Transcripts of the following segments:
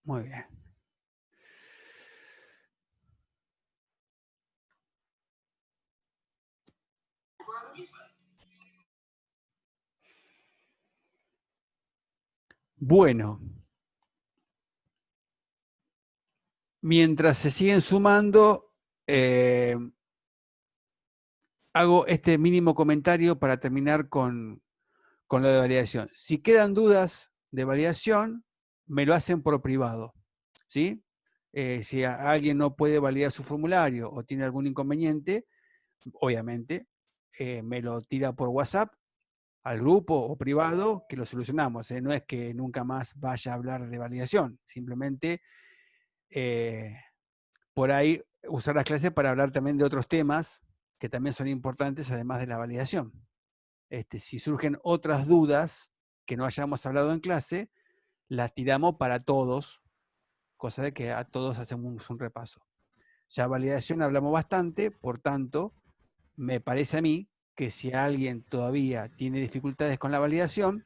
Muy bien. Bueno, mientras se siguen sumando, hago este mínimo comentario para terminar con lo de validación. Si quedan dudas de validación, me lo hacen por privado, ¿sí? Si alguien no puede validar su formulario o tiene algún inconveniente, obviamente, me lo tira por WhatsApp al grupo o privado que lo solucionamos. No es que nunca más vaya a hablar de validación, simplemente por ahí usar las clases para hablar también de otros temas que también son importantes además de la validación. Si surgen otras dudas que no hayamos hablado en clase, las tiramos para todos, cosa de que a todos hacemos un repaso. Ya validación hablamos bastante, por tanto, me parece a mí que si alguien todavía tiene dificultades con la validación,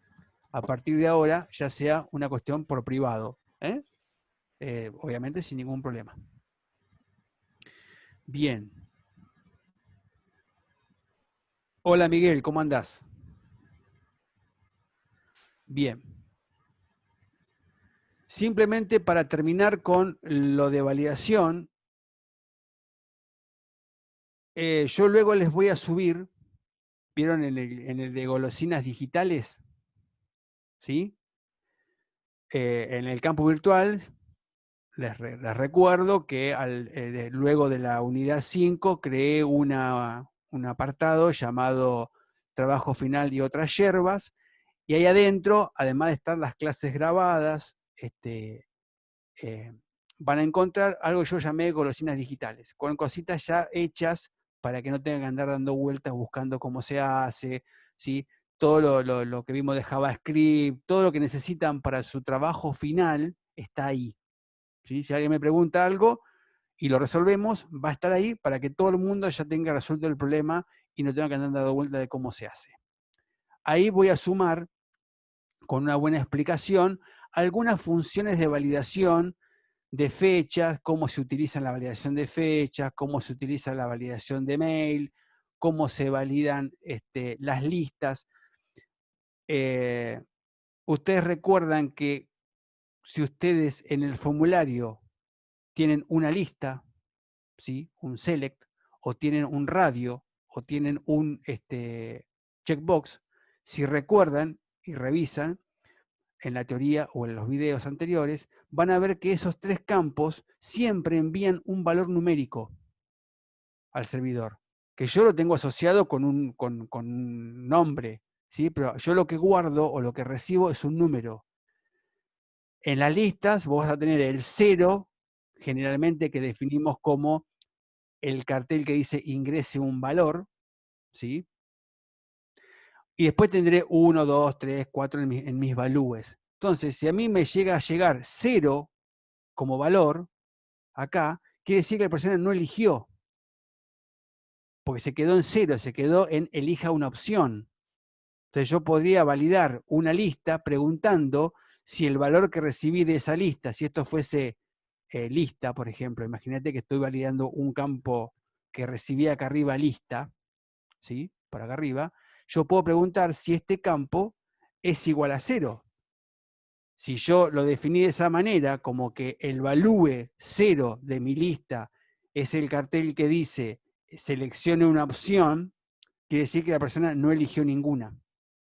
a partir de ahora ya sea una cuestión por privado, obviamente sin ningún problema. Bien. Hola Miguel, ¿cómo andás? Bien. Simplemente para terminar con lo de validación, yo luego les voy a subir, ¿vieron en el de golosinas digitales? ¿Sí? En el campo virtual, les recuerdo que luego de la unidad 5 creé un apartado llamado Trabajo Final y otras yerbas, y ahí adentro, además de estar las clases grabadas, van a encontrar algo que yo llamé golosinas digitales, con cositas ya hechas para que no tengan que andar dando vueltas buscando cómo se hace, ¿sí? Todo lo que vimos de JavaScript, todo lo que necesitan para su trabajo final está ahí. ¿Sí? Si alguien me pregunta algo y lo resolvemos, va a estar ahí para que todo el mundo ya tenga resuelto el problema y no tenga que andar dando vueltas de cómo se hace. Ahí voy a sumar, con una buena explicación, algunas funciones de validación de fechas, cómo se utiliza la validación de fechas, cómo se utiliza la validación de mail, cómo se validan las listas. Ustedes recuerdan que si ustedes en el formulario tienen una lista, ¿sí? Un select, o tienen un radio, o tienen un checkbox, si recuerdan y revisan, en la teoría o en los videos anteriores, van a ver que esos tres campos siempre envían un valor numérico al servidor, que yo lo tengo asociado con un nombre, ¿sí? Pero yo lo que guardo o lo que recibo es un número. En las listas vos vas a tener el 0, generalmente que definimos como el cartel que dice ingrese un valor, ¿sí? Y después tendré 1, 2, 3, 4 en mis valúes. Entonces, si a mí me llega a llegar 0 como valor, acá, quiere decir que la persona no eligió, porque se quedó en 0, se quedó en elija una opción. Entonces yo podría validar una lista preguntando si el valor que recibí de esa lista, si esto fuese lista, por ejemplo, imagínate que estoy validando un campo que recibí acá arriba lista, ¿sí? Por acá arriba, yo puedo preguntar si este campo es igual a 0. Si yo lo definí de esa manera, como que el value 0 de mi lista es el cartel que dice seleccione una opción, quiere decir que la persona no eligió ninguna.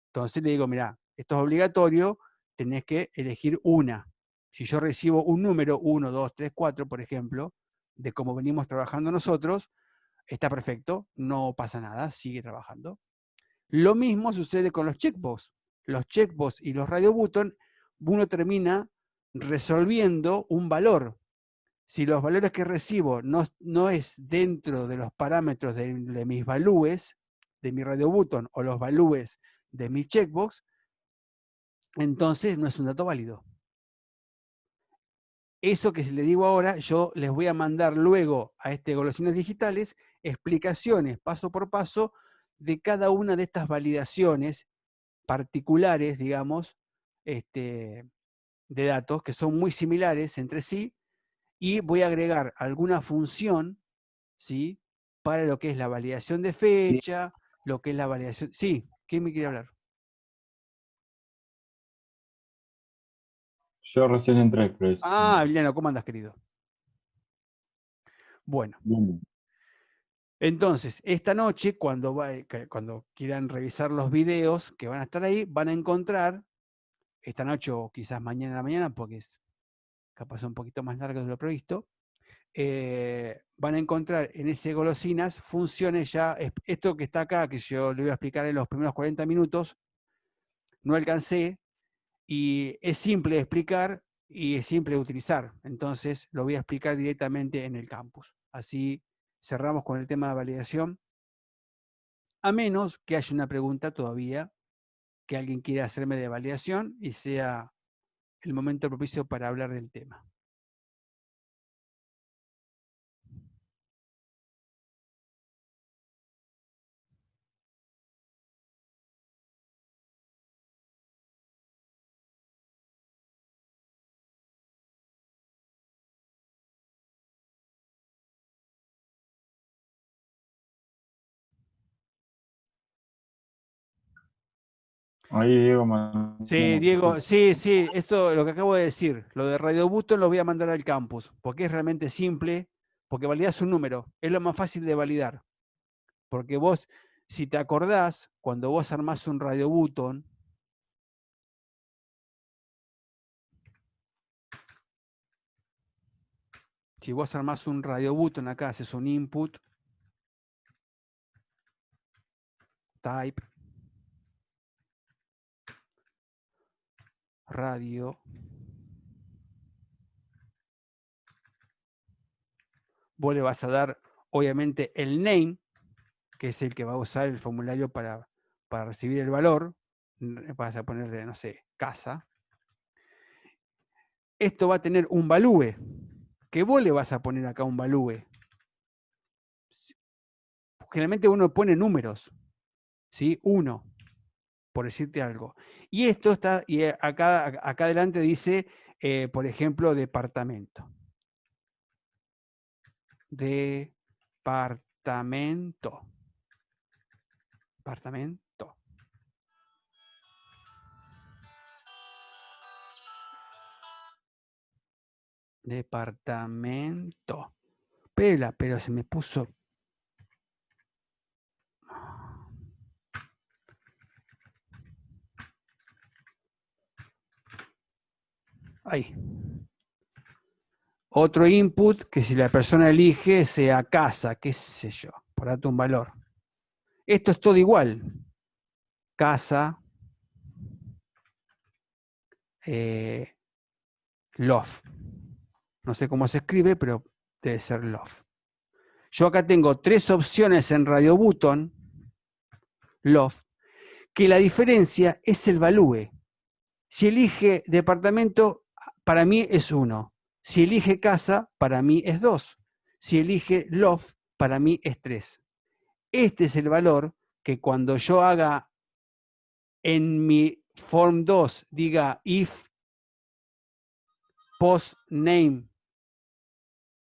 Entonces le digo, mirá, esto es obligatorio, tenés que elegir una. Si yo recibo un número, 1, 2, 3, 4, por ejemplo, de cómo venimos trabajando nosotros, está perfecto, no pasa nada, sigue trabajando. Lo mismo sucede con los checkbox. Los checkbox y los radio button, uno termina resolviendo un valor. Si los valores que recibo no es dentro de los parámetros de mis valúes, de mi radio button o los valúes de mi checkbox, entonces no es un dato válido. Eso que le digo ahora, yo les voy a mandar luego a golosinas digitales explicaciones paso por paso de cada una de estas validaciones particulares, digamos, de datos que son muy similares entre sí y voy a agregar alguna función, ¿sí? Para lo que es la validación de fecha, lo que es la validación... Sí, ¿quién me quiere hablar? Yo recién entré, Chris. Ah, Emiliano, ¿cómo andas, querido? Bueno, Bien. entonces, esta noche, cuando quieran revisar los videos que van a estar ahí, van a encontrar, esta noche o quizás mañana a la mañana, porque es capaz un poquito más largo de lo previsto, van a encontrar en ese golosinas funciones ya, esto que está acá, que yo le voy a explicar en los primeros 40 minutos, no alcancé, y es simple de explicar y es simple de utilizar. Entonces lo voy a explicar directamente en el campus. Así cerramos con el tema de validación, a menos que haya una pregunta todavía que alguien quiera hacerme de validación y sea el momento propicio para hablar del tema. Ahí Diego mandó Sí, Diego, sí, sí, esto lo que acabo de decir, lo de Radio Button lo voy a mandar al campus, porque es realmente simple, porque validás un número, es lo más fácil de validar, porque vos, si te acordás, cuando vos armás un Radio Button, si vos armás un Radio Button acá, haces un input, type, radio, vos le vas a dar, obviamente, el name, que es el que va a usar el formulario para recibir el valor, vas a ponerle, no sé, casa. Esto va a tener un value, que vos le vas a poner acá un value. Generalmente uno pone números, ¿sí? 1, por decirte algo. Y esto está, y acá adelante dice, por ejemplo, departamento. Departamento. Departamento. Departamento. Pero se me puso. Ahí. Otro input que si la persona elige sea casa, qué sé yo, por darte un valor. Esto es todo igual. Casa, love. No sé cómo se escribe, pero debe ser love. Yo acá tengo 3 opciones en Radio Button, love, que la diferencia es el value. Si elige departamento, para mí es 1. Si elige casa, para mí es 2. Si elige love, para mí es 3. Este es el valor que cuando yo haga en mi form 2, diga if post name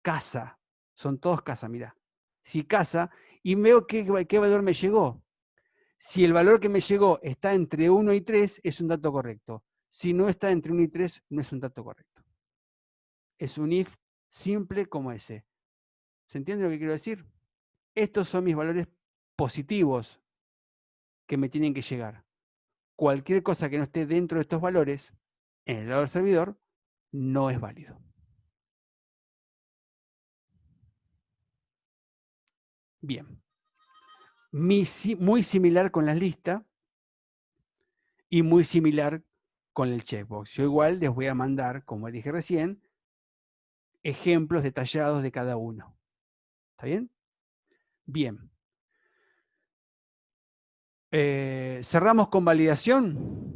casa, son todos casa, mirá. Si casa, y veo qué valor me llegó. Si el valor que me llegó está entre 1 y 3, es un dato correcto. Si no está entre 1 y 3, no es un dato correcto. Es un if simple como ese. ¿Se entiende lo que quiero decir? Estos son mis valores positivos que me tienen que llegar. Cualquier cosa que no esté dentro de estos valores, en el lado del servidor, no es válido. Bien. Muy similar con las listas y muy similar con el checkbox. Yo igual les voy a mandar, como dije recién, ejemplos detallados de cada uno. ¿Está bien? Bien. Cerramos con validación.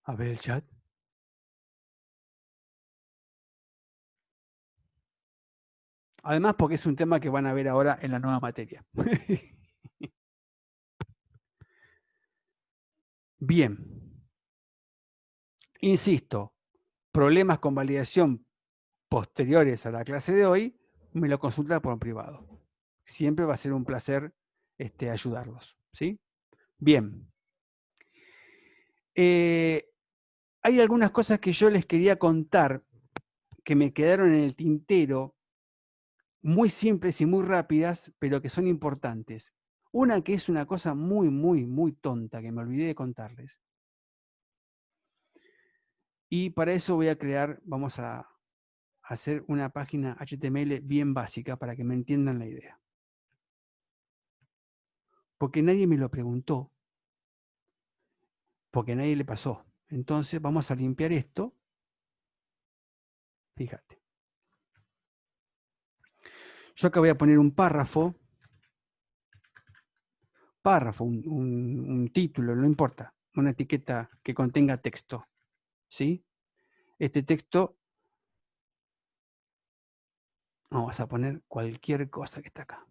A ver el chat. Además, porque es un tema que van a ver ahora en la nueva materia. Bien. Insisto, problemas con validación posteriores a la clase de hoy, me lo consulta por privado. Siempre va a ser un placer ayudarlos, ¿sí? Bien. Hay algunas cosas que yo les quería contar que me quedaron en el tintero, muy simples y muy rápidas, pero que son importantes. Una que es una cosa muy, muy, muy tonta, que me olvidé de contarles. Y para eso voy a crear, vamos a hacer una página HTML bien básica para que me entiendan la idea. Porque nadie me lo preguntó, porque a nadie le pasó. Entonces vamos a limpiar esto. Fíjate. Yo acá voy a poner un párrafo, un título, no importa, una etiqueta que contenga texto, ¿sí? Este texto, vamos a poner cualquier cosa que está acá.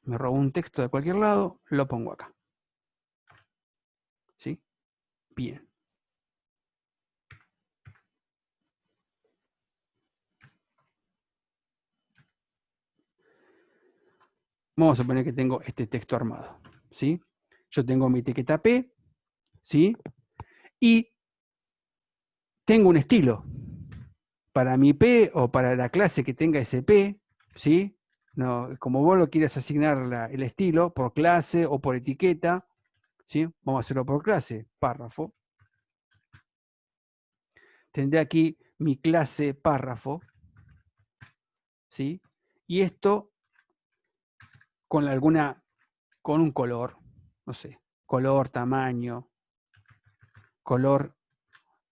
Me robo un texto de cualquier lado, lo pongo acá. ¿Sí? Bien. Vamos a suponer que tengo este texto armado, ¿sí? Yo tengo mi etiqueta P, ¿sí? Y tengo un estilo. Para mi P o para la clase que tenga ese P, ¿sí? No, como vos lo quieras asignar el estilo, por clase o por etiqueta, ¿sí? Vamos a hacerlo por clase, párrafo. Tendré aquí mi clase párrafo, ¿sí? Y esto con un color, no sé, color, tamaño, color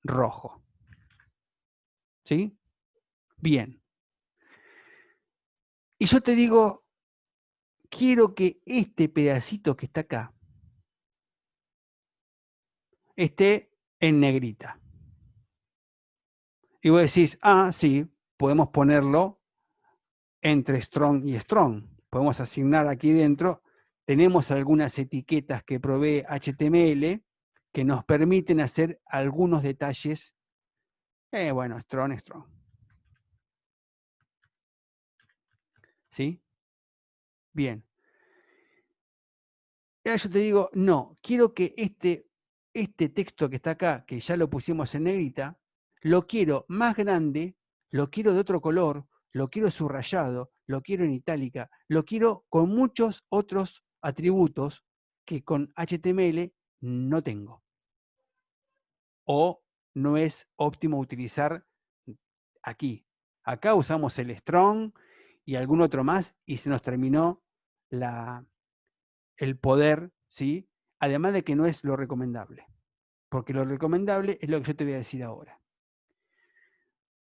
rojo. ¿Sí? Bien. Y yo te digo, quiero que este pedacito que está acá esté en negrita. Y vos decís, ah, sí, podemos ponerlo entre strong y strong. Podemos asignar aquí dentro, tenemos algunas etiquetas que provee HTML que nos permiten hacer algunos detalles, bueno, strong. ¿Sí? Bien. Y ahora yo te digo, no, quiero que este texto que está acá, que ya lo pusimos en negrita, lo quiero más grande, lo quiero de otro color, lo quiero subrayado, lo quiero en itálica, lo quiero con muchos otros atributos que con HTML no tengo. O no es óptimo utilizar aquí. Acá usamos el strong y algún otro más y se nos terminó el poder, ¿sí? Además de que no es lo recomendable. Porque lo recomendable es lo que yo te voy a decir ahora.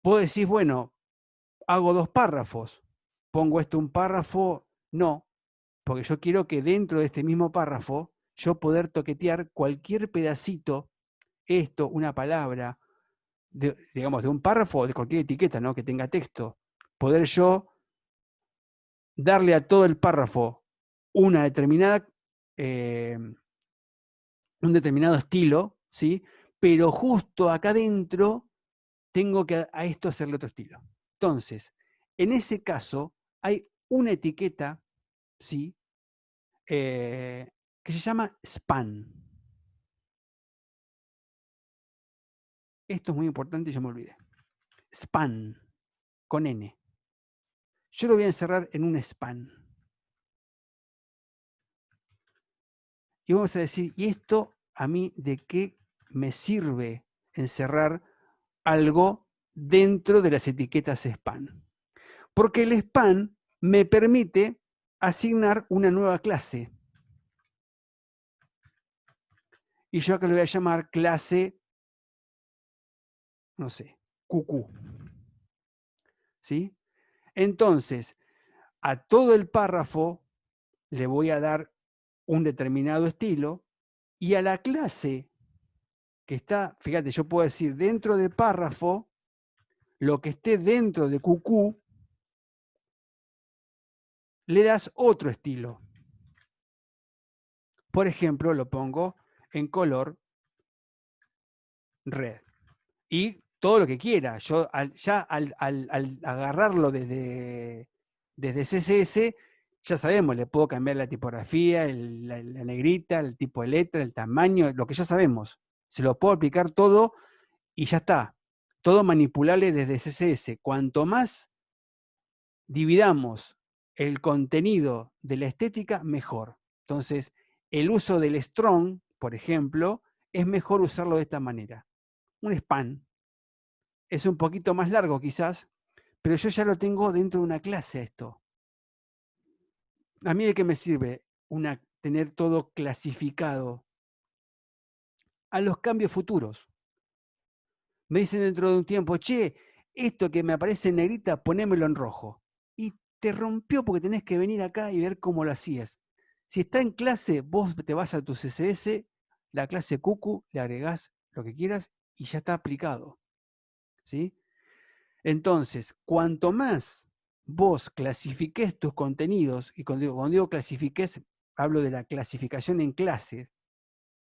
Vos decís, bueno, hago 2 párrafos. ¿Pongo esto un párrafo? No, porque yo quiero que dentro de este mismo párrafo yo poder toquetear cualquier pedacito, esto, una palabra, digamos, de un párrafo, de cualquier etiqueta, ¿no? Que tenga texto. Poder yo darle a todo el párrafo una determinada, un determinado estilo, ¿sí? Pero justo acá adentro tengo que a esto hacerle otro estilo. Entonces, en ese caso, hay una etiqueta, ¿sí? Que se llama span. Esto es muy importante y yo me olvidé. Span, con N. Yo lo voy a encerrar en un span. Y vamos a decir, ¿y esto a mí de qué me sirve encerrar algo dentro de las etiquetas span? Porque el span me permite asignar una nueva clase. Y yo acá le voy a llamar clase, no sé, QQ. ¿Sí? Entonces, a todo el párrafo le voy a dar un determinado estilo y a la clase que está, fíjate, yo puedo decir dentro de párrafo, lo que esté dentro de QQ, le das otro estilo. Por ejemplo, lo pongo en color red. Y todo lo que quiera. Yo al agarrarlo desde CSS, ya sabemos, le puedo cambiar la tipografía, la negrita, el tipo de letra, el tamaño, lo que ya sabemos. Se lo puedo aplicar todo y ya está. Todo manipulable desde CSS. Cuanto más dividamos el contenido de la estética, mejor. Entonces, el uso del strong, por ejemplo, es mejor usarlo de esta manera. Un span. Es un poquito más largo quizás, pero yo ya lo tengo dentro de una clase esto. ¿A mí de qué me sirve tener todo clasificado? A los cambios futuros. Me dicen dentro de un tiempo, che, esto que me aparece en negrita, ponémelo en rojo. Y te rompió porque tenés que venir acá y ver cómo lo hacías. Si está en clase, vos te vas a tu CSS, la clase cucu, le agregás lo que quieras y ya está aplicado. ¿Sí? Entonces, cuanto más vos clasifiques tus contenidos, y cuando digo clasifiques, hablo de la clasificación en clase,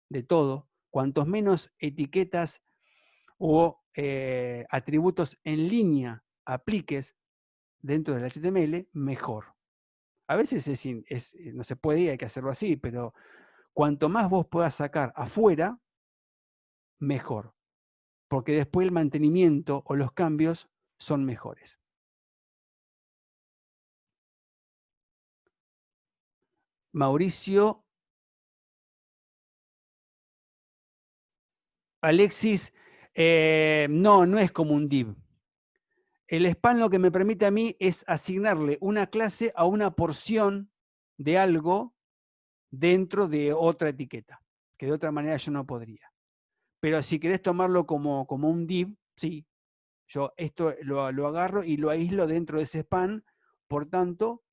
de todo, cuantos menos etiquetas o atributos en línea apliques dentro del HTML, mejor. A veces no se puede y hay que hacerlo así, pero cuanto más vos puedas sacar afuera, mejor. Porque después el mantenimiento o los cambios son mejores. Mauricio, Alexis, no es como un div. El span lo que me permite a mí es asignarle una clase a una porción de algo dentro de otra etiqueta, que de otra manera yo no podría. Pero si querés tomarlo como un div, sí, yo esto lo agarro y lo aíslo dentro de ese span, por tanto,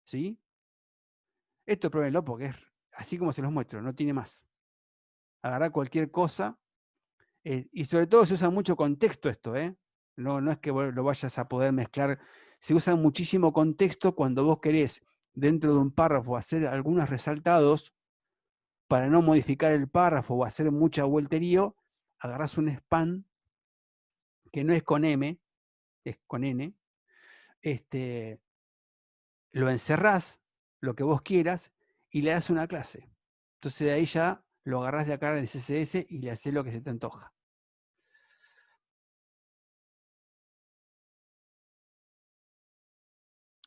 ¿sí? Esto pruébenlo porque es así como se los muestro, no tiene más. Agarrar cualquier cosa, y sobre todo se usa mucho contexto esto, no es que lo vayas a poder mezclar, se usa muchísimo contexto cuando vos querés dentro de un párrafo hacer algunos resaltados para no modificar el párrafo o hacer mucha vuelterío, agarrás un span que no es con M, es con N, lo encerrás, lo que vos quieras, y le das una clase. Entonces de ahí ya lo agarrás de acá del CSS y le haces lo que se te antoja.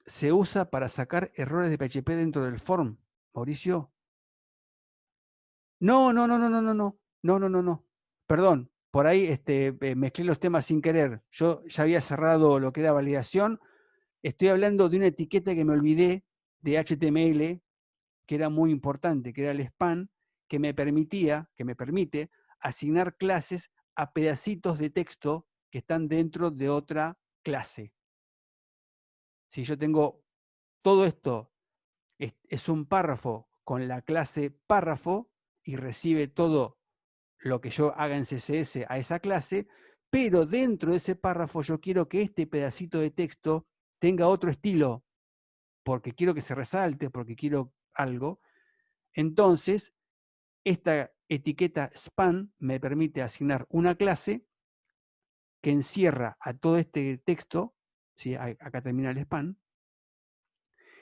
Se usa para sacar errores de PHP dentro del form, Mauricio. No. Perdón, por ahí mezclé los temas sin querer. Yo ya había cerrado lo que era validación. Estoy hablando de una etiqueta que me olvidé de HTML, que era muy importante, que era el span, que me permite asignar clases a pedacitos de texto que están dentro de otra clase. Si yo tengo todo esto, es un párrafo con la clase párrafo y recibe todo lo que yo haga en CSS a esa clase, pero dentro de ese párrafo yo quiero que este pedacito de texto tenga otro estilo, porque quiero que se resalte, porque quiero algo. Entonces, esta etiqueta span me permite asignar una clase que encierra a todo este texto, ¿sí? Acá termina el span,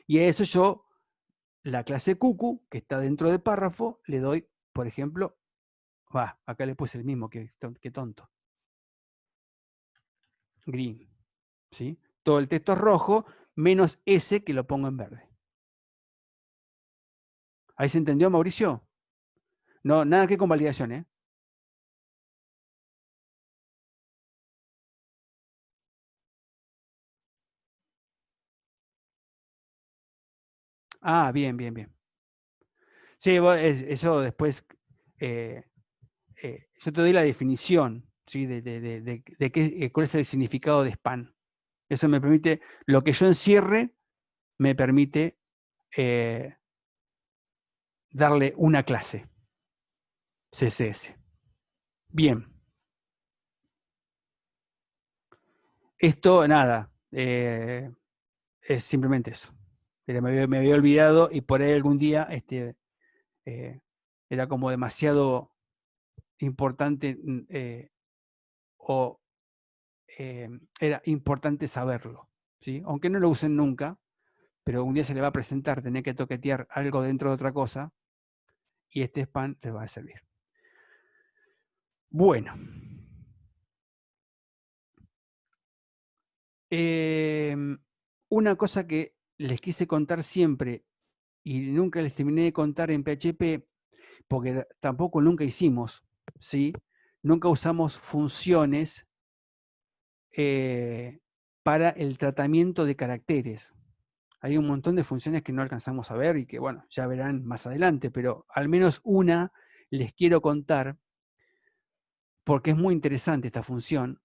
y a eso yo, la clase cucu, que está dentro del párrafo, le doy, por ejemplo, acá le puse el mismo, que tonto, green, ¿sí? Todo el texto es rojo, menos ese que lo pongo en verde. ¿Ahí se entendió, Mauricio? No, nada que con validación, ¿eh? Ah, bien. Sí, eso después, yo te doy la definición, ¿sí? de qué, cuál es el significado de span. Eso me permite, lo que yo encierre, me permite darle una clase, CSS. Bien. Esto, nada, es simplemente eso. Pero me había olvidado y por ahí algún día era como demasiado importante o era importante saberlo, ¿sí? Aunque no lo usen nunca, pero un día se le va a presentar, tener que toquetear algo dentro de otra cosa y este spam les va a servir. Bueno. Una cosa que les quise contar siempre y nunca les terminé de contar en PHP, porque tampoco nunca hicimos, ¿sí? Nunca usamos funciones para el tratamiento de caracteres. Hay un montón de funciones que no alcanzamos a ver y que, bueno, ya verán más adelante, pero al menos una les quiero contar porque es muy interesante esta función.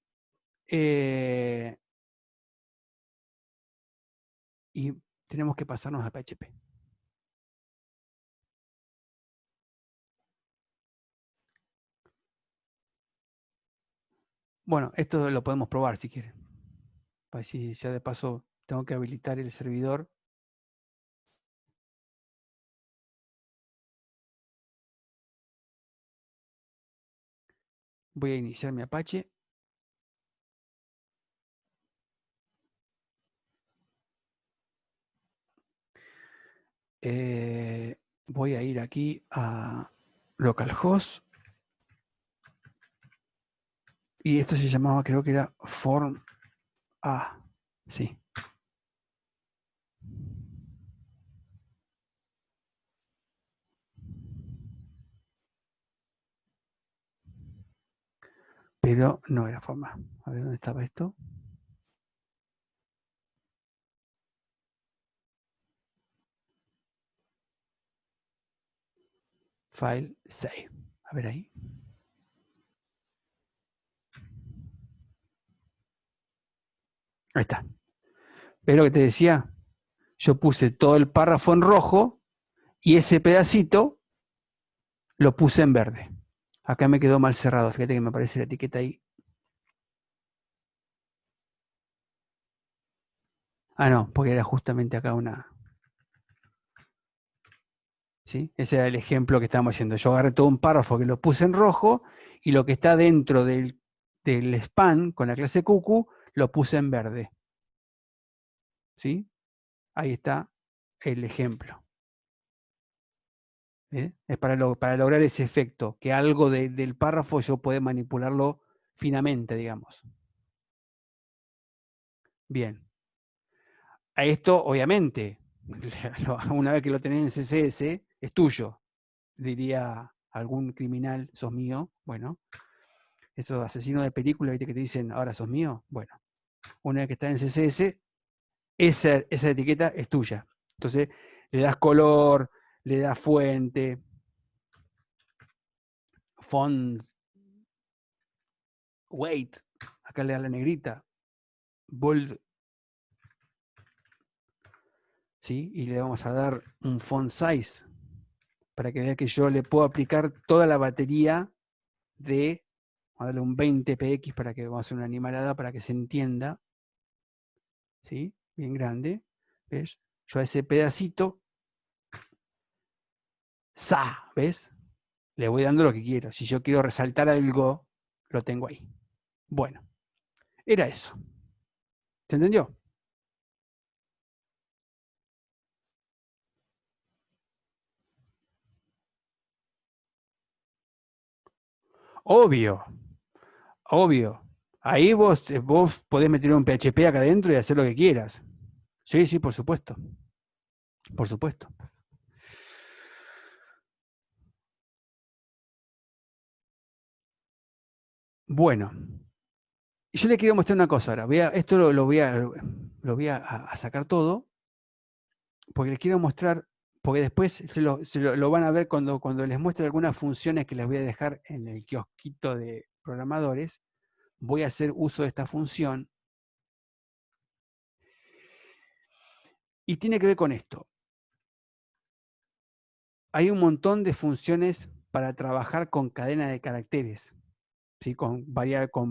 Y tenemos que pasarnos a PHP. Bueno, esto lo podemos probar si quieren. Así ya de paso tengo que habilitar el servidor. Voy a iniciar mi Apache. Voy a ir aquí a localhost. Y esto se llamaba, creo que era form A. Sí. Pero no era form A. A ver dónde estaba esto. File save. A ver ahí. Ahí está. ¿Ves lo que te decía? Yo puse todo el párrafo en rojo y ese pedacito lo puse en verde. Acá me quedó mal cerrado. Fíjate que me aparece la etiqueta ahí. Ah, no, porque era justamente acá una. ¿Sí? Ese era el ejemplo que estábamos haciendo. Yo agarré todo un párrafo que lo puse en rojo y lo que está dentro del span con la clase cucu lo puse en verde. ¿Sí? Ahí está el ejemplo. Es para lograr ese efecto, que algo del párrafo yo pueda manipularlo finamente, digamos. Bien. A esto, obviamente, una vez que lo tenés en CSS, es tuyo. Diría algún criminal, sos mío. Bueno, esos asesinos de película, ¿viste? Que te dicen, ahora sos mío. Bueno, una vez que está en CSS, esa etiqueta es tuya. Entonces, le das color, le das fuente, font, weight, acá le das la negrita, bold, ¿sí? Y le vamos a dar un font size para que vea que yo le puedo aplicar toda la batería de, vamos a darle un 20px para que vamos a hacer una animalada para que se entienda, ¿sí? Bien grande, ¿ves? Yo a ese pedacito, ¡sa! ¿Ves? Le voy dando lo que quiero. Si yo quiero resaltar algo, lo tengo ahí. Bueno, era eso. ¿Se entendió? Obvio, obvio. Ahí vos podés meter un PHP acá adentro y hacer lo que quieras. Sí, sí, por supuesto. Por supuesto. Bueno, yo le quiero mostrar una cosa ahora. Esto lo voy a sacar todo, porque les quiero mostrar, porque después lo van a ver cuando les muestre algunas funciones que les voy a dejar en el kiosquito de programadores. Voy a hacer uso de esta función. Y tiene que ver con esto. Hay un montón de funciones para trabajar con cadena de caracteres, ¿sí? con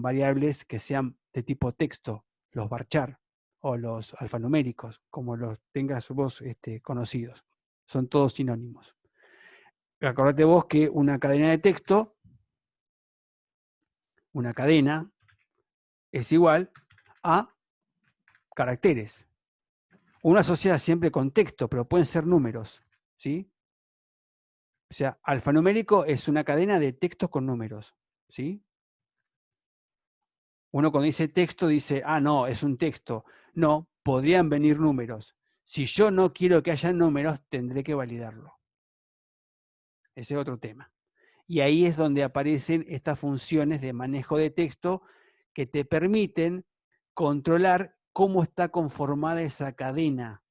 variables que sean de tipo texto, los varchar, o los alfanuméricos, como los tengas vos conocidos. Son todos sinónimos. Acordate vos que una cadena de texto, una cadena, es igual a caracteres. Uno asocia siempre con texto, pero pueden ser números, ¿sí? O sea, alfanumérico es una cadena de textos con números, ¿sí? Uno cuando dice texto dice, ah, no, es un texto. No, podrían venir números. Si yo no quiero que haya números, tendré que validarlo. Ese es otro tema. Y ahí es donde aparecen estas funciones de manejo de texto que te permiten controlar cómo está conformada esa cadena.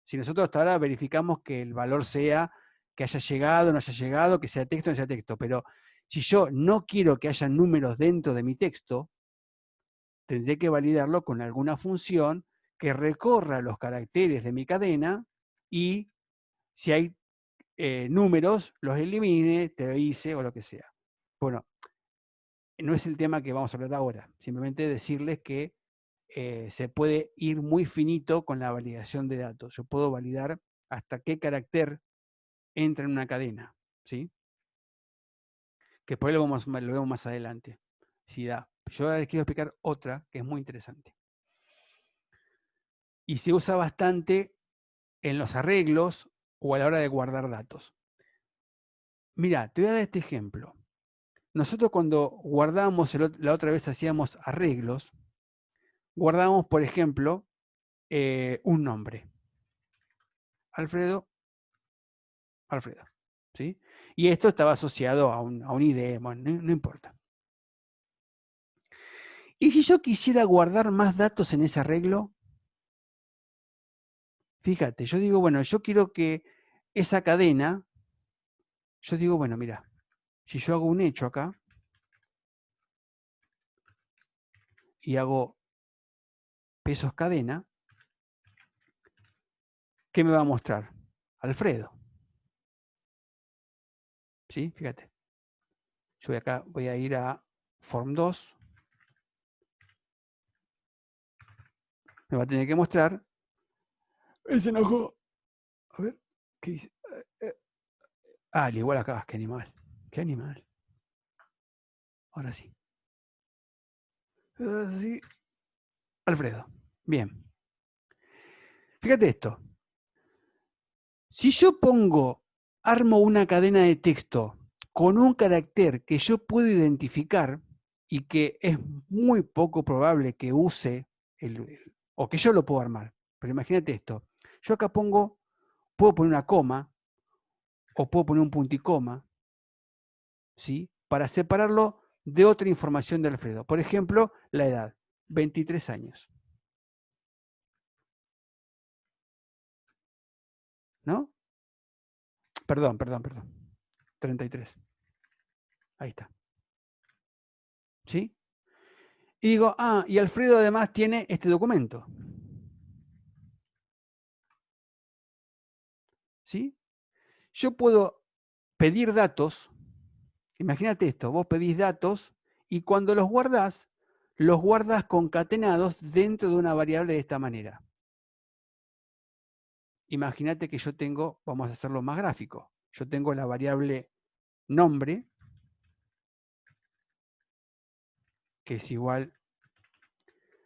Si nosotros hasta ahora verificamos que el valor sea que haya llegado, no haya llegado, que sea texto, no sea texto, pero si yo no quiero que haya números dentro de mi texto, tendré que validarlo con alguna función que recorra los caracteres de mi cadena y si hay números, los elimine, te hice o lo que sea. Bueno, no es el tema que vamos a hablar ahora, simplemente decirles que se puede ir muy finito con la validación de datos. Yo puedo validar hasta qué carácter entra en una cadena, ¿sí? Que después lo vemos más adelante, si da. Yo ahora les quiero explicar otra que es muy interesante. Y se usa bastante en los arreglos o a la hora de guardar datos. Mira, te voy a dar este ejemplo. Nosotros cuando guardábamos, la otra vez hacíamos arreglos, guardábamos, por ejemplo, un nombre. Alfredo, ¿sí? Y esto estaba asociado a un ID, bueno, no importa. Y si yo quisiera guardar más datos en ese arreglo, fíjate, yo digo, bueno, yo quiero que esa cadena, yo digo, bueno, mira, si yo hago un hecho acá y hago pesos cadena, ¿qué me va a mostrar? Alfredo. ¿Sí? Fíjate. Yo acá voy a ir a Form 2. Me va a tener que mostrar. Él se enojó. A ver, ¿qué dice? Al igual acá, qué animal. Qué animal. Ahora sí. Sí. Alfredo. Bien. Fíjate esto. Si yo armo una cadena de texto con un carácter que yo puedo identificar y que es muy poco probable que use, o que yo lo puedo armar. Pero imagínate esto. Yo acá puedo poner una coma, o puedo poner un punto y coma, ¿sí? Para separarlo de otra información de Alfredo. Por ejemplo, la edad, 23 años. ¿No? Perdón. 33. Ahí está. ¿Sí? Y digo, y Alfredo además tiene este documento. ¿Sí? Yo puedo pedir datos. Imagínate esto, vos pedís datos y cuando los guardás concatenados dentro de una variable de esta manera. Imagínate que yo tengo, vamos a hacerlo más gráfico, yo tengo la variable nombre, que es igual,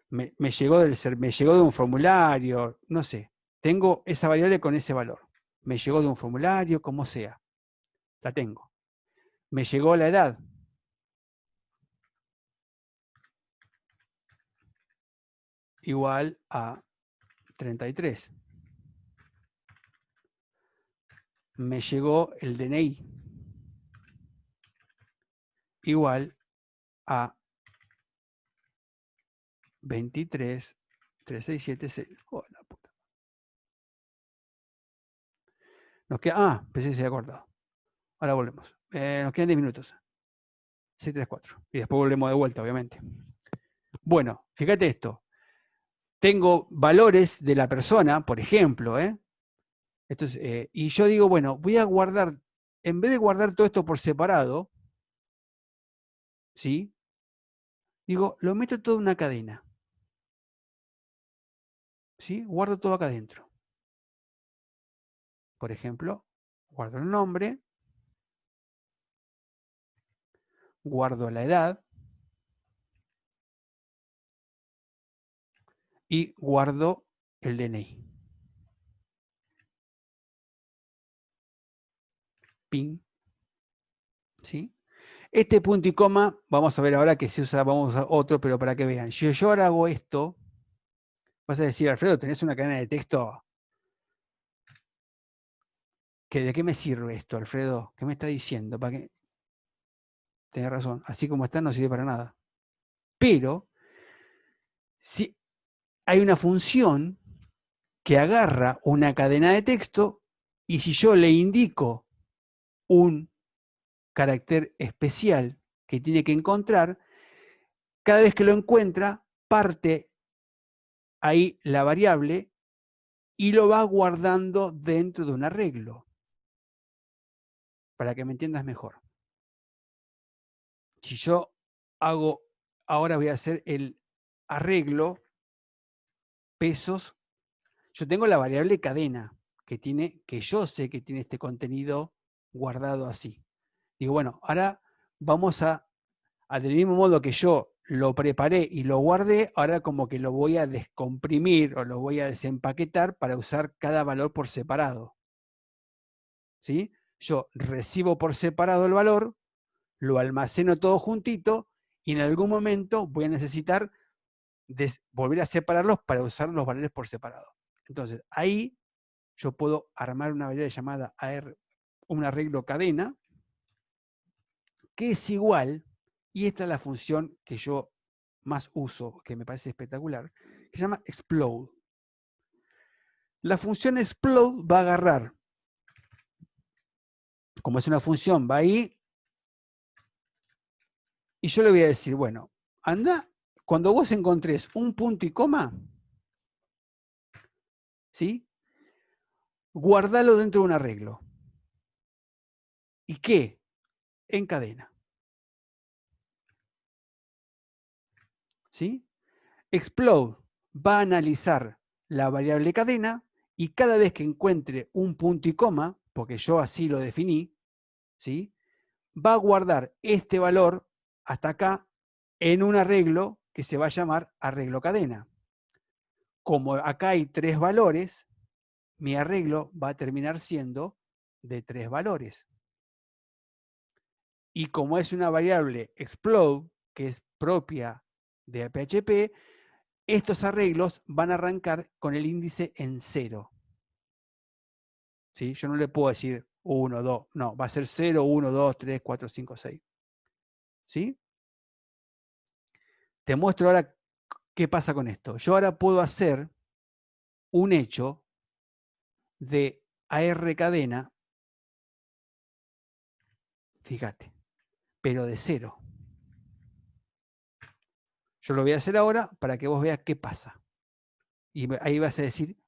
me llegó de un formulario, no sé, tengo esa variable con ese valor. Me llegó de un formulario, como sea, la tengo. Me llegó la edad. Igual a 33. Me llegó el DNI. Igual a 23, 3676. Oh, la puta. Nos queda, pensé que se había acordado. Ahora volvemos. Nos quedan 10 minutos. 634. Y después volvemos de vuelta, obviamente. Bueno, fíjate esto. Tengo valores de la persona, por ejemplo, Entonces, y yo digo, bueno, voy a guardar, en vez de guardar todo esto por separado, ¿sí? Digo, lo meto todo en una cadena. ¿sí? Guardo todo acá adentro. Por ejemplo, guardo el nombre, guardo la edad y guardo el DNI. Pin. ¿Sí? Este punto y coma, vamos a ver ahora que se usa, vamos a otro, pero para que vean. Si yo ahora hago esto, vas a decir, Alfredo, tenés una cadena de texto. ¿De qué me sirve esto, Alfredo? ¿Qué me está diciendo? ¿Para qué? Tenés razón. Así como está, no sirve para nada. Pero, si hay una función que agarra una cadena de texto y si yo le indico un carácter especial que tiene que encontrar, cada vez que lo encuentra, parte ahí la variable y lo va guardando dentro de un arreglo. Para que me entiendas mejor. Si yo hago, ahora voy a hacer el arreglo pesos, yo tengo la variable cadena que yo sé que tiene este contenido guardado así. Digo, bueno, ahora vamos del mismo modo que yo lo preparé y lo guardé, ahora como que lo voy a descomprimir o lo voy a desempaquetar para usar cada valor por separado. ¿Sí? Yo recibo por separado el valor, lo almaceno todo juntito y en algún momento voy a necesitar volver a separarlos para usar los valores por separado. Entonces, ahí yo puedo armar una variable llamada un arreglo cadena, que es igual, y esta es la función que yo más uso, que me parece espectacular, que se llama explode. La función explode va a agarrar, como es una función, va ahí, y yo le voy a decir, bueno, anda, cuando vos encontrés un punto y coma, ¿sí? Guardalo dentro de un arreglo. ¿Y qué? En cadena. ¿Sí? Explode va a analizar la variable cadena y cada vez que encuentre un punto y coma, porque yo así lo definí, ¿sí? Va a guardar este valor hasta acá en un arreglo que se va a llamar arreglo cadena. Como acá hay 3 valores, mi arreglo va a terminar siendo de 3 valores. Y como es una variable explode, que es propia de PHP, estos arreglos van a arrancar con el índice en 0. ¿Sí? Yo no le puedo decir 1, 2, no, va a ser 0, 1, 2, 3, 4, 5, 6. ¿Sí? Te muestro ahora qué pasa con esto. Yo ahora puedo hacer un hecho de AR cadena, fíjate, pero de 0. Yo lo voy a hacer ahora para que vos veas qué pasa. Y ahí vas a decir,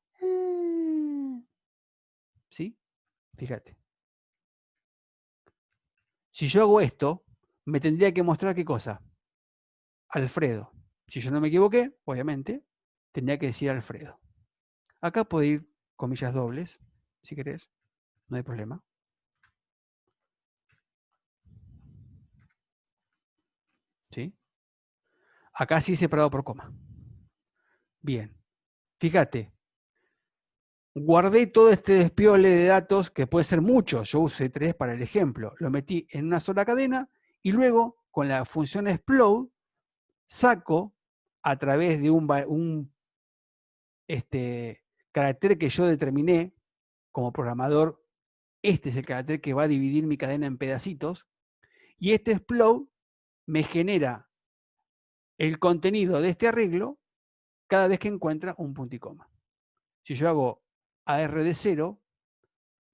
¿sí? Fíjate. Si yo hago esto, me tendría que mostrar qué cosa. Alfredo. Si yo no me equivoqué, obviamente, tendría que decir Alfredo. Acá puede ir comillas dobles, si querés, no hay problema. ¿Sí? Acá sí separado por coma. Bien. Fíjate, guardé todo este despiole de datos, que puede ser mucho, yo usé 3 para el ejemplo, lo metí en una sola cadena y luego con la función explode saco a través de un carácter que yo determiné como programador, este es el carácter que va a dividir mi cadena en pedacitos, y este explode me genera el contenido de este arreglo cada vez que encuentra un punto y coma. Si yo hago AR de 0,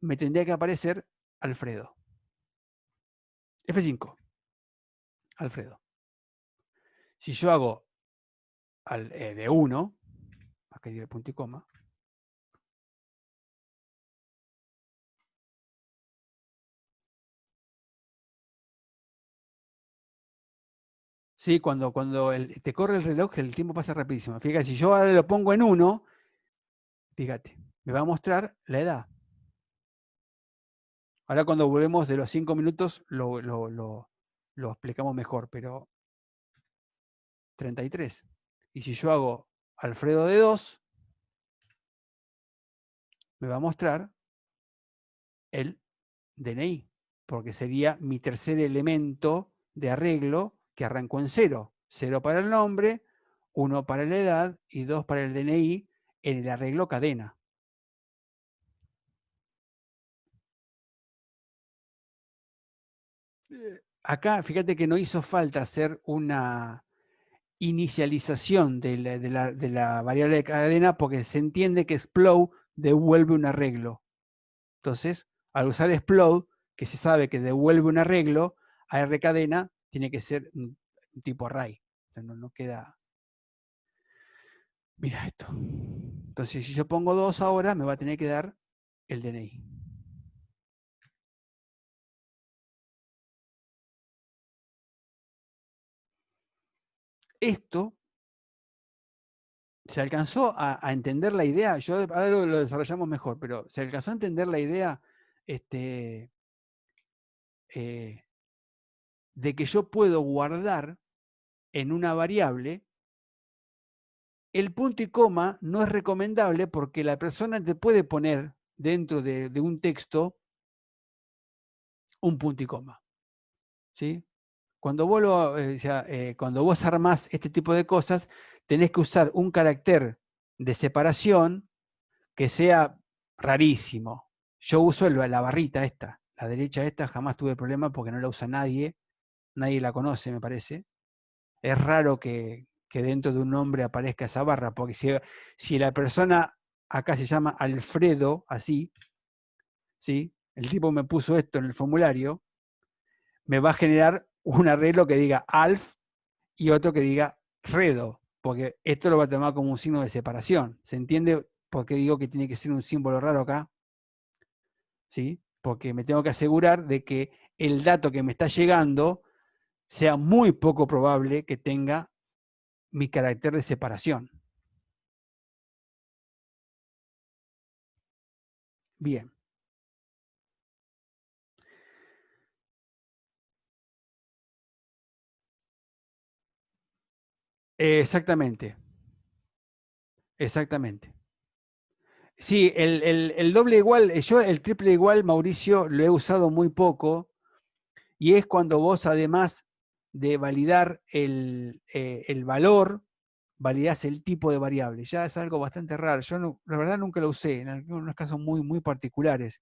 me tendría que aparecer Alfredo. F5, Alfredo. Si yo hago de 1, acá digo el punto y coma, ¿sí? Cuando te corre el reloj, el tiempo pasa rapidísimo. Fíjate, si yo ahora lo pongo en 1, Fíjate, me va a mostrar la edad. Ahora cuando volvemos de los 5 minutos lo explicamos mejor, pero 33. Y si yo hago Alfredo de 2, me va a mostrar el DNI, porque sería mi tercer elemento de arreglo que arrancó en 0. 0 para el nombre, 1 para la edad y 2 para el DNI en el arreglo cadena. Acá, fíjate que no hizo falta hacer una inicialización de la variable de cadena porque se entiende que explode devuelve un arreglo. Entonces, al usar explode, que se sabe que devuelve un arreglo, AR cadena tiene que ser un tipo array. O sea, no queda... Mira esto. Entonces, si yo pongo 2 ahora, me va a tener que dar el DNI. Esto se alcanzó a entender la idea. Yo ahora lo desarrollamos mejor, pero se alcanzó a entender la idea de que yo puedo guardar en una variable. El punto y coma no es recomendable porque la persona te puede poner dentro de un texto un punto y coma. ¿Sí? Cuando vos, cuando vos armás este tipo de cosas, tenés que usar un carácter de separación que sea rarísimo. Yo uso la barrita esta, la derecha esta, jamás tuve problema porque no la usa nadie la conoce, me parece. Es raro que dentro de un nombre aparezca esa barra, porque si la persona acá se llama Alfredo, así, ¿sí? El tipo me puso esto en el formulario, me va a generar un arreglo que diga Alf y otro que diga Redo, porque esto lo va a tomar como un signo de separación. ¿Se entiende por qué digo que tiene que ser un símbolo raro acá? ¿Sí? Porque me tengo que asegurar de que el dato que me está llegando sea muy poco probable que tenga mi carácter de separación. Bien. Exactamente. Exactamente. Sí, el doble igual, yo el triple igual, Mauricio, lo he usado muy poco, y es cuando vos, además de validar el valor, validás el tipo de variable. Ya es algo bastante raro. Yo la verdad nunca lo usé, en algunos casos muy, muy particulares.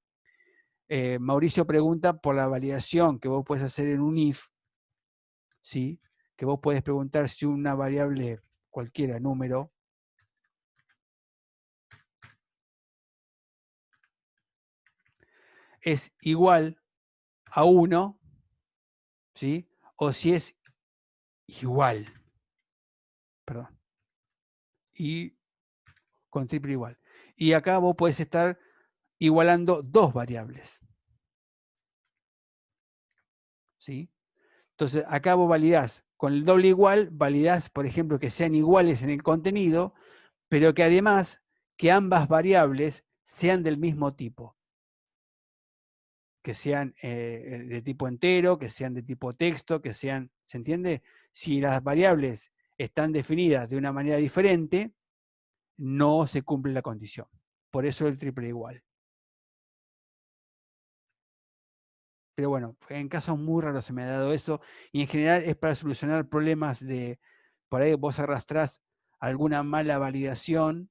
Mauricio pregunta por la validación que vos puedes hacer en un if, ¿sí? Que vos podés preguntar si una variable cualquiera, número, es igual a 1, ¿sí? O si es igual, perdón, y con triple igual. Y acá vos podés estar igualando dos variables, ¿sí? Entonces, acá vos validás, con el doble igual, validás, por ejemplo, que sean iguales en el contenido, pero que además que ambas variables sean del mismo tipo. Que sean de tipo entero, que sean de tipo texto, que sean, ¿se entiende? Si las variables están definidas de una manera diferente, no se cumple la condición. Por eso el triple igual. Pero bueno, en casos muy raros se me ha dado eso, y en general es para solucionar problemas de, por ahí vos arrastrás alguna mala validación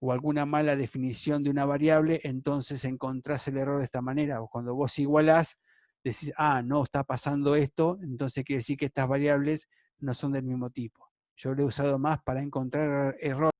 o alguna mala definición de una variable, entonces encontrás el error de esta manera. O cuando vos igualás, decís, ah, no, está pasando esto, entonces quiere decir que estas variables no son del mismo tipo. Yo lo he usado más para encontrar errores